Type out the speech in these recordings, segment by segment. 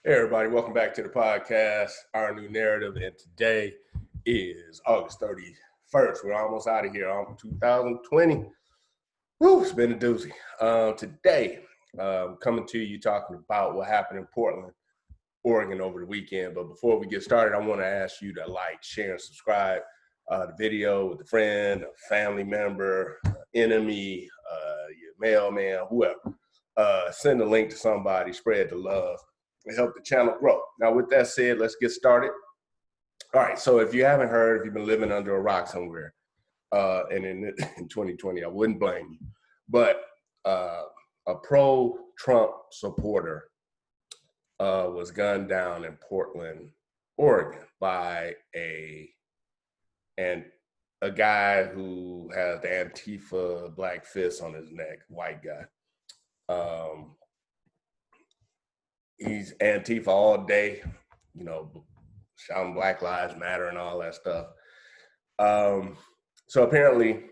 Hey everybody, welcome back to the podcast, Our New Narrative, and today is August 31st. We're almost out of here on 2020. Woo, it's been a doozy. Today, coming to you talking about what happened in Portland, Oregon over the weekend. But before we get started, I want to ask you to like, share, and subscribe the video with a friend, a family member, enemy, your mailman, whoever. Send a link to somebody, spread the love, and help the channel grow. Now, with that said, let's get started. All right, so if you haven't heard, if you've been living under a rock somewhere, and in 2020, I wouldn't blame you, but a pro-Trump supporter was gunned down in Portland, Oregon by a guy who has the Antifa black fist on his neck, white guy. He's Antifa all day, you know, shouting Black Lives Matter and all that stuff. So apparently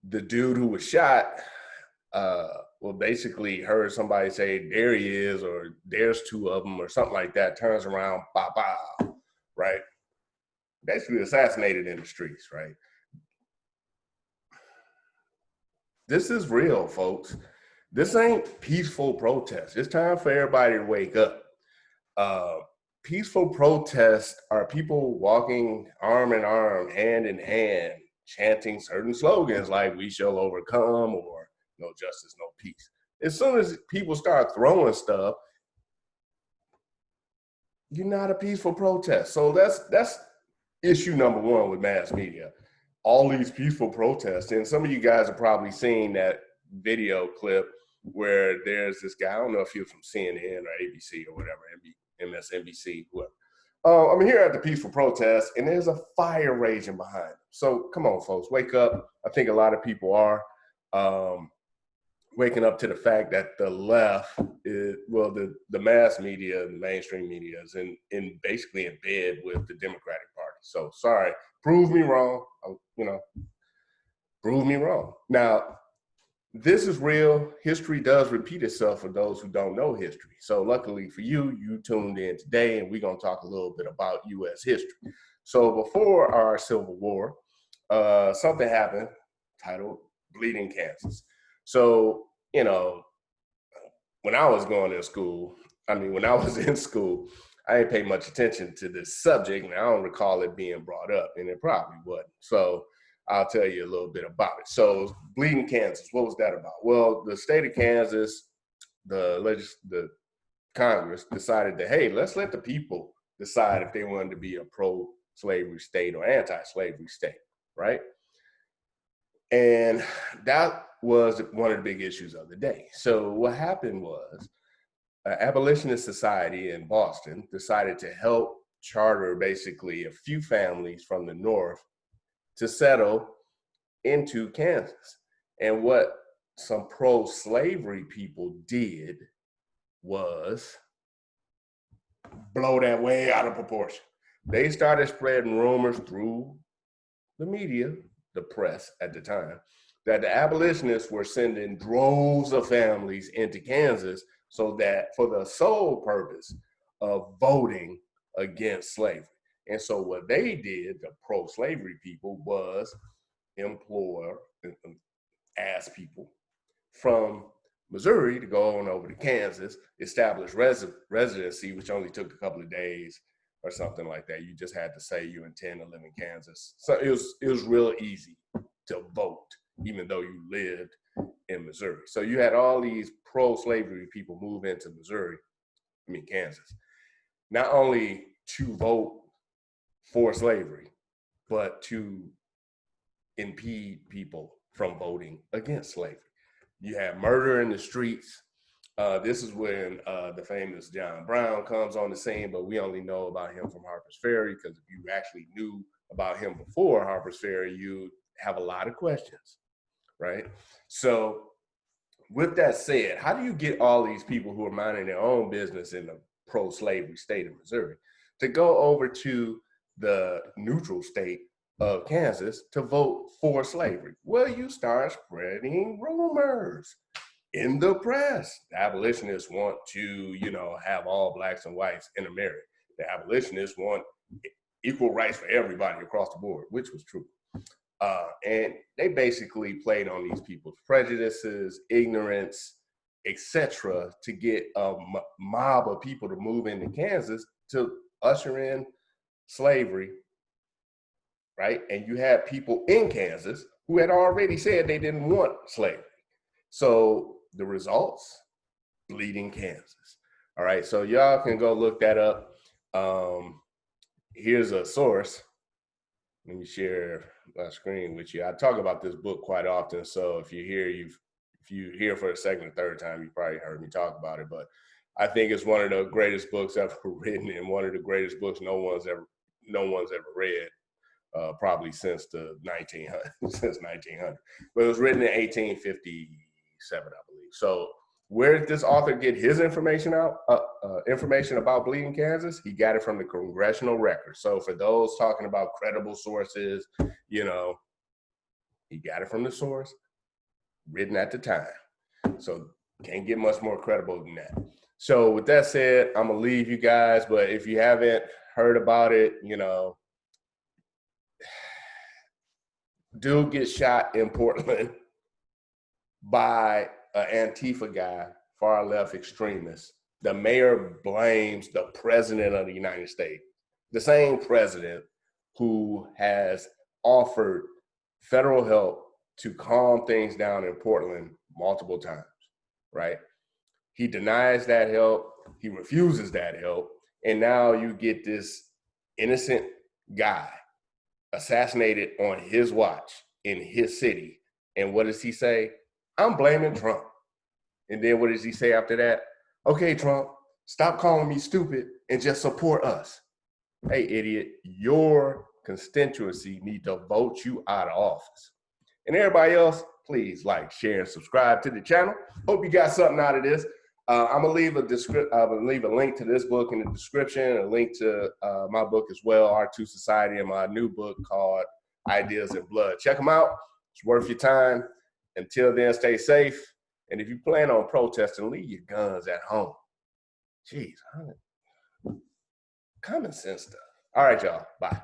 the dude who was shot, basically heard somebody say, there he is, or there's two of them, or something like that, turns around, pow, pow, right? Basically assassinated in the streets, right? This is real, folks. This ain't peaceful protest. It's time for everybody to wake up. Peaceful protests are people walking arm in arm, hand in hand, chanting certain slogans like "we shall overcome" or "no justice, no peace." As soon as people start throwing stuff, you're not a peaceful protest. So that's issue number one with mass media. All these peaceful protests, and some of you guys have probably seen that video clip where there's this guy, I don't know if he was from CNN or ABC or whatever, MSNBC, whoever. I'm here at the peaceful protest, and there's a fire raging behind him. So come on, folks, wake up. I think a lot of people are waking up to the fact that the left is, the mass media, the mainstream media is in basically in bed with the Democratic Party. So sorry, prove me wrong. Prove me wrong. Now, this is real. History does repeat itself for those who don't know history. So luckily for you, you tuned in today, and we're going to talk a little bit about U.S. history. So before our Civil War, something happened titled Bleeding Kansas. So, when I was going to school, when I was in school, I didn't pay much attention to this subject, and I don't recall it being brought up, and it probably wasn't. So I'll tell you a little bit about it. So Bleeding Kansas, what was that about? Well, the state of Kansas, the Congress decided that, hey, let's let the people decide if they wanted to be a pro-slavery state or anti-slavery state, right? And that was one of the big issues of the day. So what happened was an abolitionist society in Boston decided to help charter basically a few families from the North to settle into Kansas. And what some pro-slavery people did was blow that way out of proportion. They started spreading rumors through the media, the press at the time, that the abolitionists were sending droves of families into Kansas so that for the sole purpose of voting against slavery. And so what they did, the pro-slavery people, was ask people from Missouri to go on over to Kansas, establish residency, which only took a couple of days or something like that. You just had to say you intend to live in Kansas. So it was real easy to vote, even though you lived in Missouri. So you had all these pro-slavery people move into Kansas, not only to vote for slavery, but to impede people from voting against slavery. You have murder in the streets. This is when the famous John Brown comes on the scene, but we only know about him from Harper's Ferry, because if you actually knew about him before Harper's Ferry, you have a lot of questions, right? So with that said, how do you get all these people who are minding their own business in the pro-slavery state of Missouri to go over to the neutral state of Kansas to vote for slavery? Well, you start spreading rumors. in the press. The abolitionists want to, you know, have all blacks and whites intermarry. The abolitionists want equal rights for everybody across the board, which was true. And they basically played on these people's prejudices, ignorance, etc., to get a mob of people to move into Kansas to usher in slavery, right? And you had people in Kansas who had already said they didn't want slavery. So the results, bleeding Kansas. All right, so y'all can go look that up. Here's a source. Let me share my screen with you. I talk about this book quite often, so if you're here for the second or third time, you probably heard me talk about it. But I think it's one of the greatest books ever written, and one of the greatest books no one's ever read, probably since the 1900, since 1900. But it was written in 1857, I believe. So where did this author get his information out? Information about bleeding Kansas? He got it from the Congressional Record. So for those talking about credible sources, you know, he got it from the source, written at the time. So can't get much more credible than that. So with that said, I'm gonna leave you guys, but if you haven't heard about it, you know, dude gets shot in Portland by an Antifa guy, far left extremist. The mayor blames the president of the United States, the same president who has offered federal help to calm things down in Portland multiple times, right? He denies that help, he refuses that help, and now you get this innocent guy assassinated on his watch in his city. And what does he say? I'm blaming Trump. And then what does he say after that? Okay, Trump, stop calling me stupid and just support us. Hey, idiot, your constituency need to vote you out of office. And everybody else, please like, share, and subscribe to the channel. Hope you got something out of this. I'm gonna leave a link to this book in the description, a link to my book as well, R2 Society, and my new book called Ideas in Blood. Check them out. It's worth your time. Until then, stay safe. And if you plan on protesting, leave your guns at home. Jeez, common sense stuff. All right, y'all. Bye.